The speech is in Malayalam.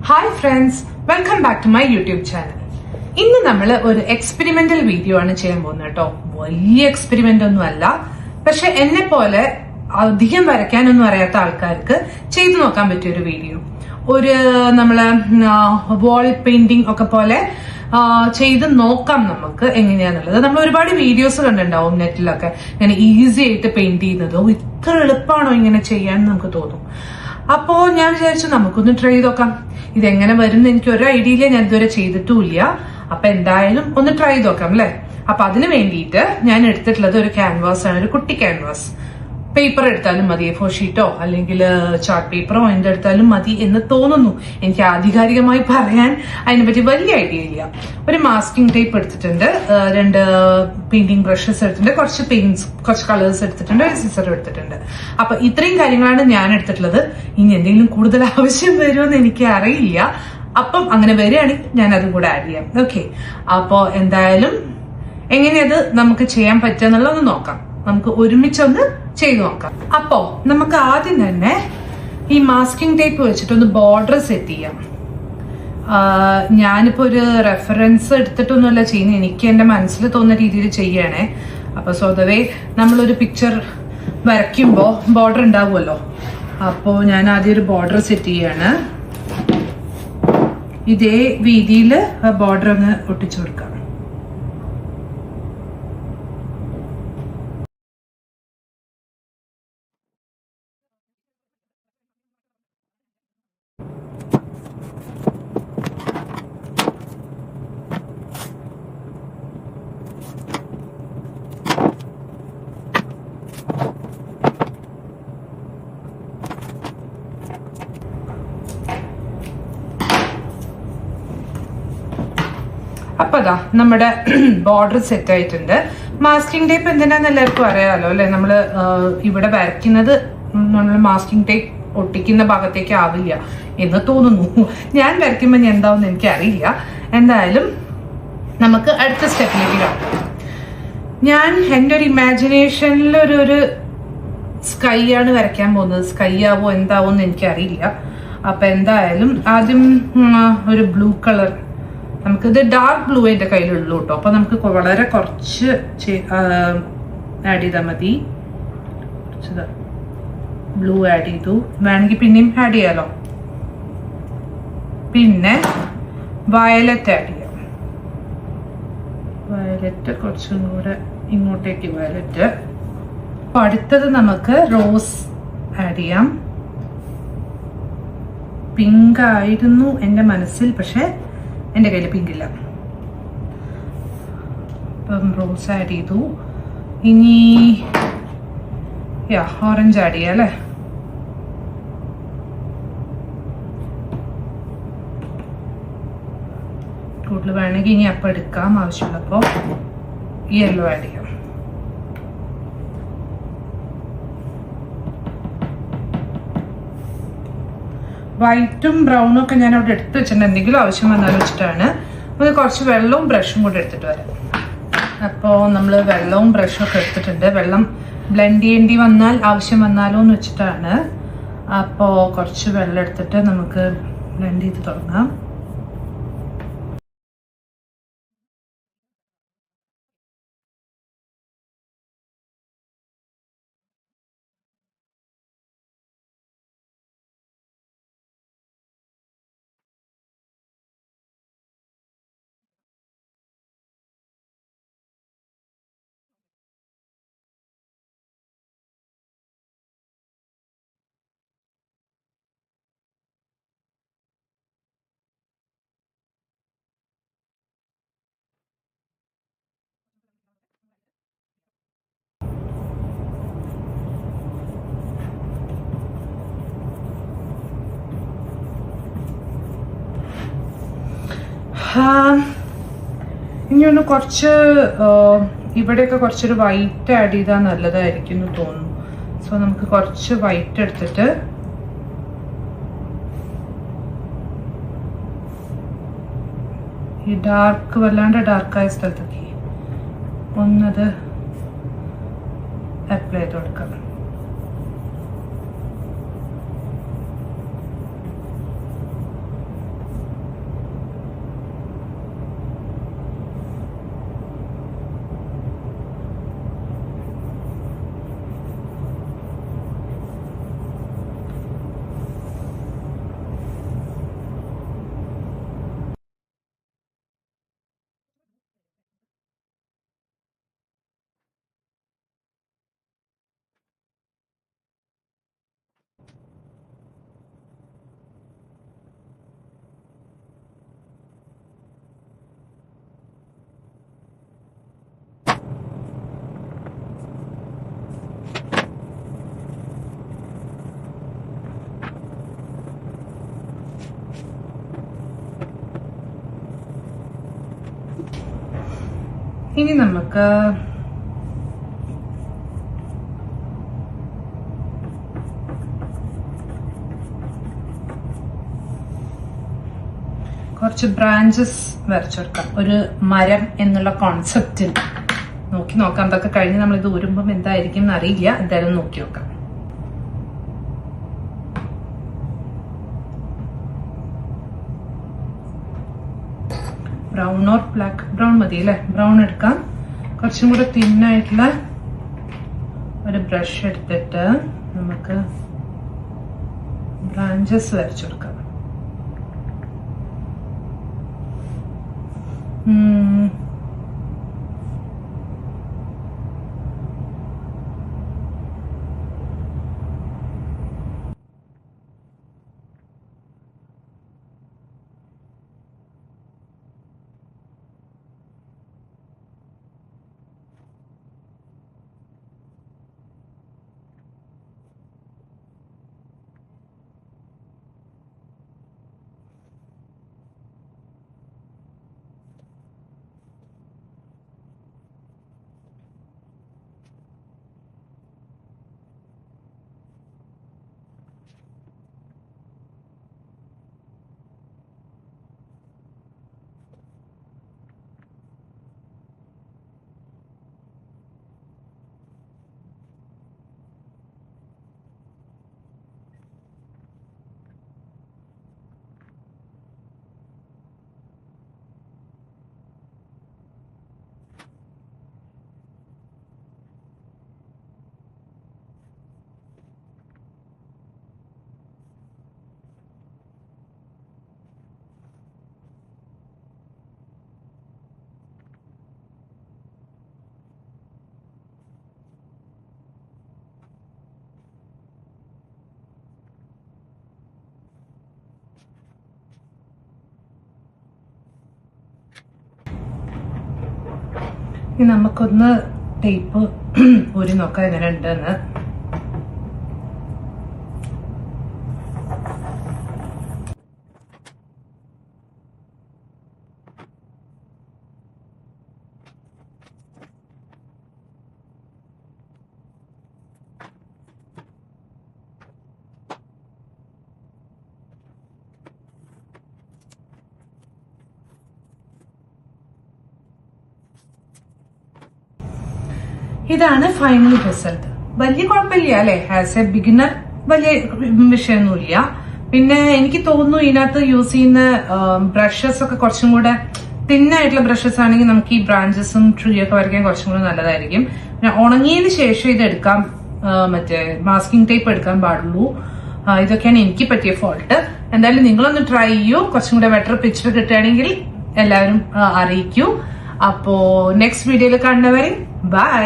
Hi friends, welcome back to my YouTube channel. ഇന്ന് നമ്മൾ ഒരു എക്സ്പെരിമെന്റൽ വീഡിയോ ആണ് ചെയ്യാൻ പോകുന്നത് കേട്ടോ. വലിയ എക്സ്പെരിമെന്റ് ഒന്നും അല്ല, പക്ഷെ എന്നെ പോലെ അധികം വരയ്ക്കാനൊന്നും അറിയാത്ത ആൾക്കാർക്ക് ചെയ്തു നോക്കാൻ പറ്റിയ ഒരു വീഡിയോ. ഒരു നമ്മള് വാൾ പെയിന്റിംഗ് ഒക്കെ പോലെ ചെയ്ത് നോക്കാം നമുക്ക് എങ്ങനെയാന്നുള്ളത്. നമ്മൾ ഒരുപാട് വീഡിയോസ് കണ്ടിട്ടുണ്ടാവും നെറ്റിലൊക്കെ, ഇങ്ങനെ ഈസി ആയിട്ട് പെയിന്റ് ചെയ്യുന്നതോ ഇത്ര എളുപ്പമാണോ ഇങ്ങനെ ചെയ്യാൻ നമുക്ക് തോന്നും. അപ്പോ ഞാൻ വിചാരിച്ചു നമുക്കൊന്ന് ട്രൈ ചെയ്ത് നോക്കാം. ഇതെങ്ങനെ വരും എന്ന് എനിക്ക് ഒരു ഐഡിയയില്ല, ഞാൻ ഇതുവരെ ചെയ്തിട്ടുമില്ല. അപ്പൊ എന്തായാലും ഒന്ന് ട്രൈ ചെയ്ത് നോക്കാം അല്ലെ. അപ്പൊ അതിന് വേണ്ടിയിട്ട് ഞാൻ എടുത്തിട്ടുള്ളത് ഒരു ക്യാൻവാസ് ആണ്, ഒരു കുട്ടി ക്യാൻവാസ്. പേപ്പർ എടുത്താലും മതി, A4 ഷീറ്റോ അല്ലെങ്കിൽ ചാർട്ട് പേപ്പറോ എന്തെടുത്താലും മതി എന്ന് തോന്നുന്നു. എനിക്ക് ആധികാരികമായി പറയാൻ അതിനെപ്പറ്റി വലിയ ഐഡിയ ഇല്ല. ഒരു മാസ്കിംഗ് ടേപ്പ് എടുത്തിട്ടുണ്ട്, 2 പെയിന്റിംഗ് ബ്രഷസ് എടുത്തിട്ടുണ്ട്, കുറച്ച് പെയിന്റ്സ്, കുറച്ച് കളേഴ്സ് എടുത്തിട്ടുണ്ട്, ഒരു സിസർ എടുത്തിട്ടുണ്ട്. അപ്പൊ ഇത്രയും കാര്യങ്ങളാണ് ഞാൻ എടുത്തിട്ടുള്ളത്. ഇനി എന്തെങ്കിലും കൂടുതൽ ആവശ്യം വരുമെന്ന് എനിക്ക് അറിയില്ല. അപ്പം അങ്ങനെ വരികയാണെങ്കിൽ ഞാൻ അതും കൂടെ ആഡ് ചെയ്യാം. ഓക്കെ, അപ്പോ എന്തായാലും എങ്ങനെയത് നമുക്ക് ചെയ്യാൻ പറ്റുക എന്നുള്ളത് നോക്കാം. നമുക്ക് ഒരുമിച്ചൊന്ന് ചെയ്തു നോക്കാം. അപ്പോ നമുക്ക് ആദ്യം തന്നെ ഈ മാസ്കിംഗ് ടേപ്പ് വെച്ചിട്ടൊന്ന് ബോർഡർ സെറ്റ് ചെയ്യാം. ഞാനിപ്പോ ഒരു റെഫറൻസ് എടുത്തിട്ടൊന്നുമല്ല ചെയ്യുന്നത്, എനിക്ക് എന്റെ മനസ്സിൽ തോന്നുന്ന രീതിയിൽ ചെയ്യണേ. അപ്പൊ സ്വതവേ നമ്മളൊരു പിക്ചർ വരയ്ക്കുമ്പോ ബോർഡർ ഉണ്ടാവുമല്ലോ. അപ്പോ ഞാൻ ആദ്യം ഒരു ബോർഡർ സെറ്റ് ചെയ്യാണ്. ഇതേ രീതിയിൽ ബോർഡർ അങ്ങ് ഒട്ടിച്ചു കൊടുക്കാം. അപ്പൊ അതാ നമ്മുടെ ബോർഡർ സെറ്റ് ആയിട്ടുണ്ട്. മാസ്കിംഗ് ടേപ്പ് എന്തിനാന്ന് എല്ലാവർക്കും അറിയാലോ അല്ലെ. നമ്മള് ഇവിടെ വരയ്ക്കുന്നത് നമ്മൾ മാസ്കിംഗ് ടേപ്പ് ഒട്ടിക്കുന്ന ഭാഗത്തേക്ക് ആവില്ല എന്ന് തോന്നുന്നു. ഞാൻ വരയ്ക്കുമ്പോൾ ഞാൻ എന്താവുമെന്ന് എനിക്ക് അറിയില്ല. എന്തായാലും നമുക്ക് അടുത്ത സ്റ്റെപ്പിലേക്ക് കാണാം. ഞാൻ എൻ്റെ ഒരു ഇമാജിനേഷനിൽ ഒരു സ്കൈ ആണ് വരയ്ക്കാൻ പോകുന്നത്. സ്കൈ ആവോ എന്താവോ എന്ന് എനിക്കറിയില്ല. അപ്പൊ എന്തായാലും ആദ്യം ഒരു ബ്ലൂ കളർ, നമുക്കിത് ഡാർക്ക് ബ്ലൂ എൻ്റെ കയ്യിലുള്ളൂ കേട്ടോ. അപ്പൊ നമുക്ക് വളരെ കുറച്ച് ആഡ് ചെയ്താൽ മതി. ബ്ലൂ ആഡ് ചെയ്തു, വേണമെങ്കിൽ പിന്നെയും ആഡ് ചെയ്യാലോ. പിന്നെ വയലറ്റ് ആഡ് ചെയ്യാം. വയലറ്റ് കുറച്ചും കൂടെ ഇങ്ങോട്ടേക്ക് വയലറ്റ്. അപ്പൊ അടുത്തത് നമുക്ക് റോസ് ആഡ് ചെയ്യാം. പിങ്ക് ആയിരുന്നു എൻ്റെ മനസ്സിൽ, പക്ഷെ എൻ്റെ കയ്യിൽ പിങ്ക് ഇല്ല. അപ്പം റോസ് ആഡ് ചെയ്തു. ഇനി ഓറഞ്ച് ആഡ് ചെയ്യാം അല്ലേ. കൂടുതൽ വേണമെങ്കിൽ ഇനി അപ്പം എടുക്കാം, ആവശ്യമുള്ളപ്പോൾ യെല്ലോ ആഡ് ചെയ്യാം. വൈറ്റും ബ്രൗണും ഒക്കെ ഞാൻ അവിടെ എടുത്ത് വെച്ചിട്ടുണ്ട്, എന്തെങ്കിലും ആവശ്യം വന്നാലും വെച്ചിട്ടാണ്. അത് കുറച്ച് വെള്ളവും ബ്രഷും കൂടെ എടുത്തിട്ട് വരാം. അപ്പോൾ നമ്മൾ വെള്ളവും ബ്രഷും ഒക്കെ എടുത്തിട്ടുണ്ട്. വെള്ളം ബ്ലെൻഡ് ചെയ്യേണ്ടി വന്നാൽ ആവശ്യം വന്നാലോ എന്ന് വെച്ചിട്ടാണ്. അപ്പോൾ കുറച്ച് വെള്ളം എടുത്തിട്ട് നമുക്ക് ബ്ലെൻഡ് ചെയ്ത് തുടങ്ങാം. ഇനി ഒന്ന് കുറച്ച് ഇവിടെയൊക്കെ കുറച്ചൊരു വൈറ്റ് ആഡ് ചെയ്താൽ നല്ലതായിരിക്കും എന്ന് തോന്നുന്നു. സോ നമുക്ക് കുറച്ച് വൈറ്റ് എടുത്തിട്ട് ഈ ഡാർക്ക്, വല്ലാണ്ട് ഡാർക്കായ സ്ഥലത്തൊക്കെ ഒന്നത് അപ്ലൈ ചെയ്ത് കൊടുക്കാം. ഇനി നമുക്ക് കുറച്ച് ബ്രാഞ്ചസ് വരച്ചെടുക്കാം. ഒരു മരം എന്നുള്ള കോൺസെപ്റ്റിൽ നോക്കി നോക്കാം. അതൊക്കെ കഴിഞ്ഞ് നമ്മൾ ഇത് ഊരുമ്പം എന്തായിരിക്കും എന്ന് അറിയില്ല. എന്തായാലും നോക്കി നോക്കാം. Brown or black? ബ്രൗൺ മതി അല്ലേ? ബ്രൗൺ എടുക്കാം. കുറച്ചും കൂടെ തിന്നായിട്ടുള്ള ഒരു ബ്രഷ് എടുത്തിട്ട് നമുക്ക് ബ്രാഞ്ചസ് വരച്ചെടുക്കാം. ഇനി നമുക്കൊന്ന് ടേപ്പ് ഊരി നോക്കാം എങ്ങനെ ഉണ്ടെന്ന്. ഇതാണ് ഫൈനൽ റിസൾട്ട്. വലിയ കുഴപ്പമില്ല അല്ലെ? ആസ് എ ബിഗിനർ വലിയ വിഷയമൊന്നുമില്ല. പിന്നെ എനിക്ക് തോന്നുന്നു ഇതിനകത്ത് യൂസ് ചെയ്യുന്ന ബ്രഷസ് ഒക്കെ കുറച്ചും കൂടെ തിന്നായിട്ടുള്ള ബ്രഷസ് ആണെങ്കിൽ നമുക്ക് ഈ ബ്രാഞ്ചസും ട്രീ ഒക്കെ വരയ്ക്കാൻ കുറച്ചും കൂടെ നല്ലതായിരിക്കും. പിന്നെ ഉണങ്ങിയതിന് ശേഷം ഇത് എടുക്കാം, മറ്റേ മാസ്കിംഗ് ടേപ്പ് എടുക്കാൻ പാടുള്ളൂ. ഇതൊക്കെയാണ് എനിക്ക് പറ്റിയ ഫോൾട്ട്. എന്തായാലും നിങ്ങളൊന്ന് ട്രൈ ചെയ്യൂ. കുറച്ചും കൂടെ ബെറ്റർ പിക്ചർ കിട്ടുകയാണെങ്കിൽ എല്ലാവരും അറിയിക്കൂ. അപ്പോ നെക്സ്റ്റ് വീഡിയോയിൽ കാണുന്നവരെ ബൈ.